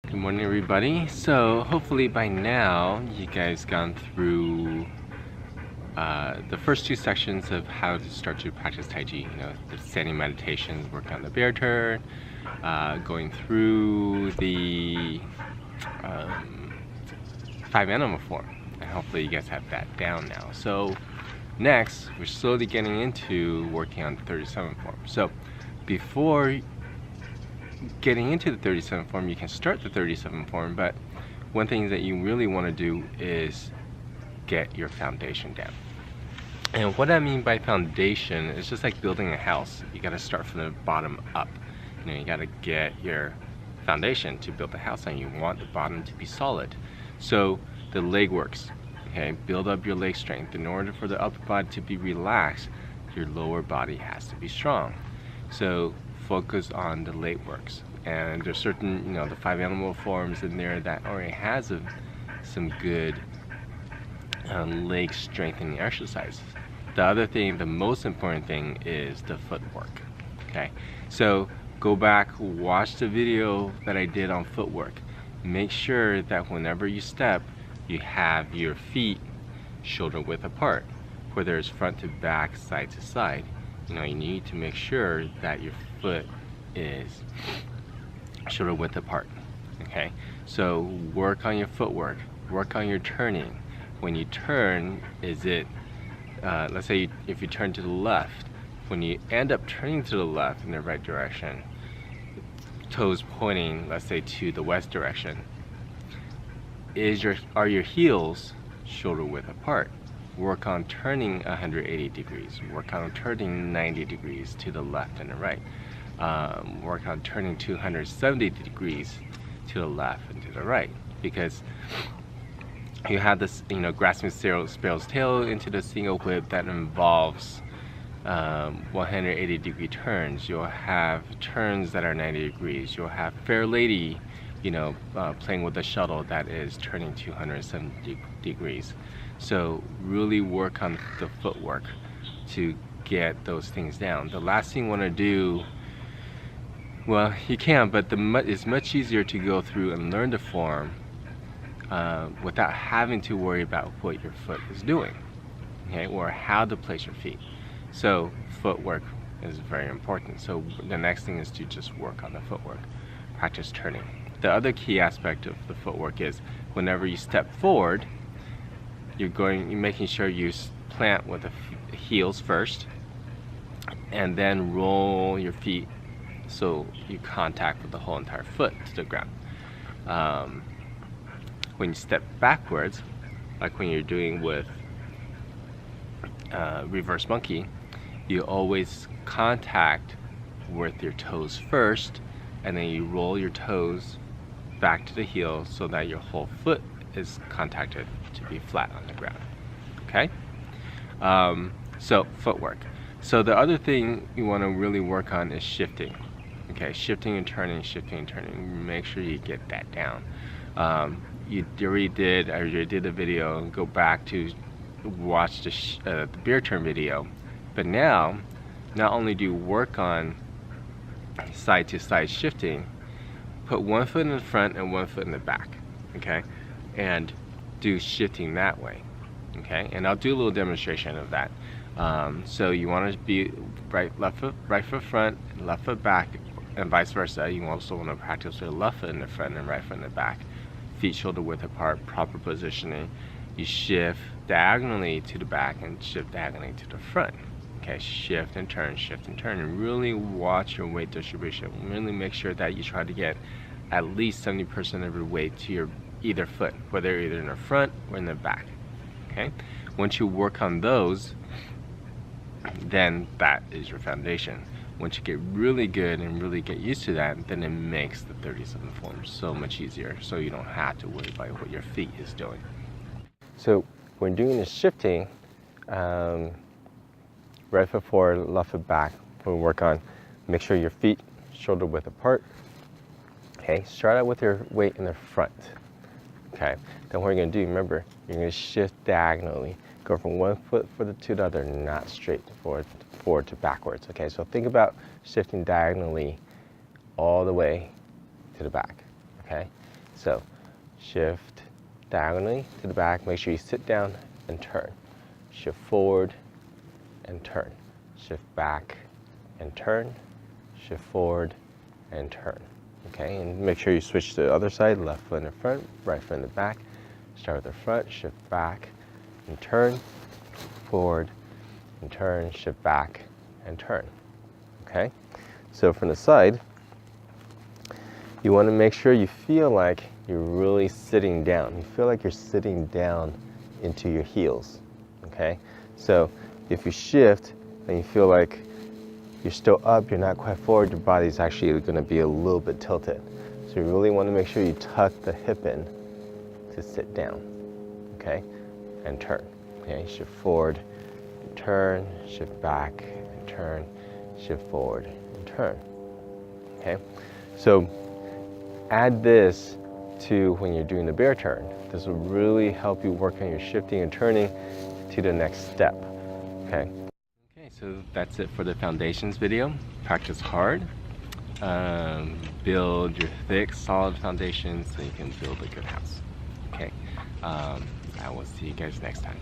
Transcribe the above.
Good morning, everybody. So hopefully by now you guys gone through the first two sections of how to start to practice Tai Chi. The standing meditations, working on the bear turn, going through the 5 animal form, and hopefully you guys have that down now. So next, we're slowly getting into working on the 37 form. So before getting into the 37 form, you can start the 37 form, but one thing that you really want to do is get your foundation down. And what I mean by foundation is just like building a house. You got to start from the bottom up. You got to get your foundation to build the house, and you want the bottom to be solid. So the leg works. Okay, build up your leg strength. In order for the upper body to be relaxed, your lower body has to be strong. So focus on the leg works, and there's certain the 5 animal forms in there that already has some good leg strengthening exercises. The other thing, the most important thing, is the footwork. Okay, so go back, watch the video that I did on footwork. Make sure that whenever you step, you have your feet shoulder width apart, whether it's front to back, side to side. You need to make sure that your foot is shoulder width apart. Okay, so work on your footwork, work on your turning. When you turn, is it let's say if you turn to the left, when you end up turning to the left in the right direction, toes pointing, let's say, to the west direction, are your heels shoulder width apart? Work on turning 180 degrees. Work on turning 90 degrees to the left and the right. Work on turning 270 degrees to the left and to the right, because you have this, grasping sparrow's tail into the single whip that involves 180 degree turns. You'll have turns that are 90 degrees. You'll have Fair Lady, playing with the shuttle that is turning 270 degrees. So really work on the footwork to get those things down. The last thing you want to do, well, you can, but it's much easier to go through and learn the form without having to worry about what your foot is doing, okay, or how to place your feet. So footwork is very important. So the next thing is to just work on the footwork, practice turning. The other key aspect of the footwork is whenever you step forward, you're making sure you plant with the heels first, and then roll your feet so you contact with the whole entire foot to the ground. When you step backwards, like when you're doing with reverse monkey, you always contact with your toes first, and then you roll your toes back to the heel so that your whole foot is contacted to be flat on the ground. Okay? So footwork. So the other thing you want to really work on is shifting. Okay, shifting and turning, shifting and turning. Make sure you get that down. You already did a video. Go back to watch the beer turn video. But now, not only do you work on side to side shifting, put one foot in the front and one foot in the back. Okay, and do shifting that way. Okay, and I'll do a little demonstration of that. So you want to be right foot front, left foot back, and vice versa. You also want to practice with the left foot in the front and right foot in the back. Feet shoulder width apart, proper positioning. You shift diagonally to the back and shift diagonally to the front. Okay, shift and turn, and really watch your weight distribution. Really make sure that you try to get at least 70% of your weight to your either foot, whether either in the front or in the back. Okay, once you work on those, then that is your foundation. Once you get really good and really get used to that, then it makes the 37 form so much easier, so you don't have to worry about what your feet is doing. So when doing the shifting, right foot forward, left foot back, we work on, make sure your feet shoulder width apart. Okay, start out with your weight in the front. Okay, then what you're going to do, remember, you're going to shift diagonally. Go from one foot to the other, not straight forward to backwards. Okay, so think about shifting diagonally all the way to the back. Okay, So shift diagonally to the back. Make sure you sit down and turn. Shift forward and turn. Shift back and turn. Shift forward and turn. Okay, and make sure you switch to the other side. Left foot in the front, right foot in the back. Start with the front, shift back and turn. Forward and turn, shift back and turn. Okay, so from the side, you want to make sure you feel like you're really sitting down. You feel like you're sitting down into your heels. Okay, so if you shift and you feel like you're still up, you're not quite forward, your body's actually going to be a little bit tilted. So you really want to make sure you tuck the hip in to sit down. Okay, and turn. Okay, shift forward and turn, shift back and turn, shift forward and turn. Okay, so add this to when you're doing the bear turn. This will really help you work on your shifting and turning to the next step. Okay. Okay, so that's it for the foundations video. Practice hard. Build your thick, solid foundation so you can build a good house. Okay. I will see you guys next time.